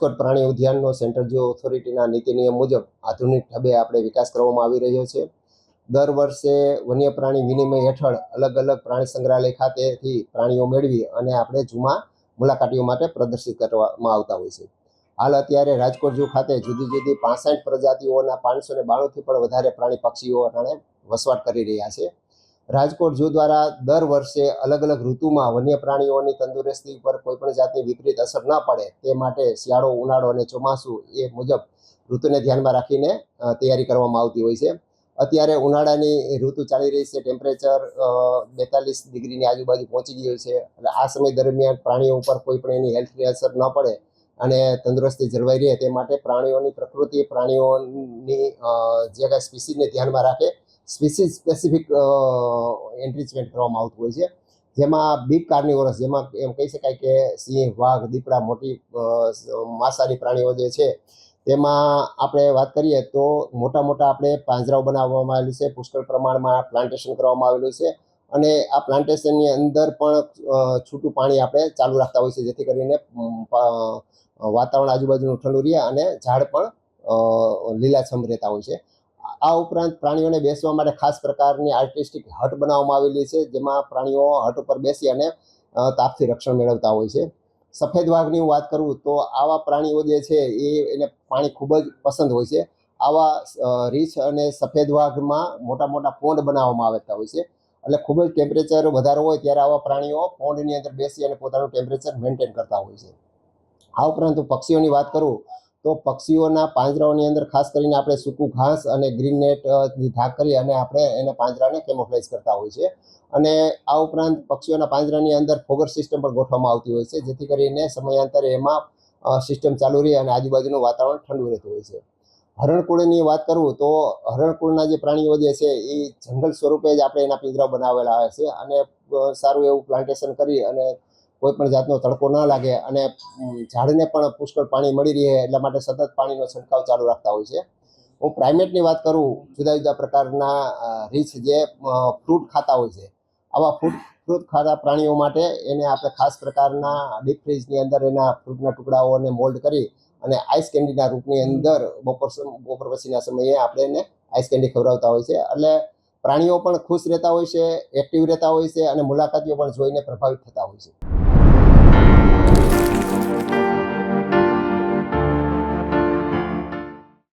રાજકોટ પ્રાણી ઉદ્યાનનો central zoo ઓથોરિટીના નીતિ નિયમ મુજબ આધુનિક ઢબે આપણે વિકાસ કરવામાં આવી રહ્યો છે। દર વર્ષે વન્ય પ્રાણી વિનિમય હેઠળ અલગ અલગ પ્રાણી સંગ્રહાલય ખાતેથી પ્રાણીઓ મેળવી અને આપણે ઝૂમાં મુલાકાતીઓ માટે પ્રદર્શિત કરવામાં આવતા હોય છે। હાલ અત્યારે રાજકોટ ઝૂ ખાતે જુદી જુદી 65 પ્રજાતિઓના 592થી પણ વધારે પ્રાણી પક્ષીઓ વસવાટ કરી રહ્યા છે। રાજકોટ ઝૂ દ્વારા દર વર્ષે અલગ અલગ ઋતુમાં વન્ય પ્રાણીઓની તંદુરસ્તી પર કોઈપણ જાતની વિપરીત અસર ન પડે તે માટે શિયાળો, ઉનાળો અને ચોમાસું એ મુજબ ઋતુને ધ્યાનમાં રાખીને તૈયારી કરવામાં આવતી હોય છે। અત્યારે ઉનાળાની ઋતુ ચાલી રહી છે, ટેમ્પરેચર 42 ડિગ્રીની આજુબાજુ પહોંચી ગયું છે। એટલે આ સમય દરમિયાન પ્રાણીઓ ઉપર કોઈ પણ એની હેલ્થની અસર ન પડે અને તંદુરસ્તી જળવાઈ રહે તે માટે પ્રાણીઓની પ્રકૃતિ, પ્રાણીઓની જે કાંઈ સ્પીસીસને ધ્યાનમાં રાખે સ્પીસીસ સ્પેસિફિક એન્ટ્રીચમેન્ટ કરવામાં આવતું હોય છે। જેમાં બિગ કાર્નિવોરસ, જેમાં એમ કહી શકાય કે સિંહ, વાઘ, દીપડા, મોટી માંસાહારી પ્રાણીઓ જે છે તેમાં આપણે વાત કરીએ તો મોટા મોટા આપણે પાંજરાઓ બનાવવામાં આવેલું છે, પુષ્કળ પ્રમાણમાં પ્લાન્ટેશન કરવામાં આવેલું છે અને આ પ્લાન્ટેશનની અંદર પણ છૂટું પાણી આપણે ચાલુ રાખતા હોય છે, જેથી કરીને વાતાવરણ આજુબાજુનું ઠંડુ રહે અને ઝાડ પણ લીલાછમ રહેતા હોય છે। આ ઉપરાંત પ્રાણીઓને બેસવા માટે ખાસ પ્રકારની આર્ટિસ્ટિક હટ બનાવવામાં આવેલી છે, જેમાં પ્રાણીઓ હટ ઉપર બેસી અને તાપથી રક્ષણ મેળવતા હોય છે। સફેદ વાઘની હું વાત કરું તો આવા પ્રાણીઓ જે છે એને પાણી ખૂબ જ પસંદ હોય છે। આવા રીંછ અને સફેદ વાઘમાં મોટા મોટા પોન્ડ બનાવવામાં આવતા હોય છે, એટલે ખૂબ જ ટેમ્પરેચર વધારે હોય ત્યારે આવા પ્રાણીઓ પોન્ડની અંદર બેસી અને પોતાનું ટેમ્પરેચર મેન્ટેન કરતા હોય છે। આ ઉપરાંત પક્ષીઓની વાત કરું તો પક્ષીઓના પાંજરાઓની અંદર ખાસ કરીને આપણે સૂકું ઘાસ અને ગ્રીન નેટની ઢાંક કરી અને આપણે એને પાંજરાને કેમોફ્લેજ કરતા હોય છે। અને આ ઉપરાંત પક્ષીઓના પાંજરાની અંદર ફોગર સિસ્ટમ પણ ગોઠવવામાં આવતી હોય છે, જેથી કરીને સમયાંતરે એમાં સિસ્ટમ ચાલુ રહે અને આજુબાજુનું વાતાવરણ ઠંડુ રહેતું હોય છે। હરણકુળની વાત કરું તો હરણકુળના જે પ્રાણીઓ જે છે એ જંગલ સ્વરૂપે જ આપણે એના પિંજરા બનાવેલા આવે છે અને સારું એવું પ્લાન્ટેશન કરી અને કોઈ પણ જાતનો તડકો ન લાગે અને ઝાડને પણ પુષ્કળ પાણી મળી રહે એટલા માટે સતત પાણીનો છંટકાવ ચાલુ રાખતા હોય છે। હું પ્રાઇમેટની વાત કરું, જુદા જુદા પ્રકારના રીંછ જે ફ્રૂટ ખાતા હોય છે, આવા ફ્રૂટ ખાતા પ્રાણીઓ માટે એને આપણે ખાસ પ્રકારના ડીપ ફ્રીજની અંદર એના ફ્રૂટના ટુકડાઓને મોલ્ડ કરી અને આઈસ કેન્ડીના રૂપની અંદર બપોર પછીના સમયે આપણે એને આઈસ કેન્ડી ખવડાવતા હોય છે, એટલે પ્રાણીઓ પણ ખુશ રહેતા હોય છે, એક્ટિવ રહેતા હોય છે અને મુલાકાતીઓ પણ જોઈને પ્રભાવિત થતા હોય છે।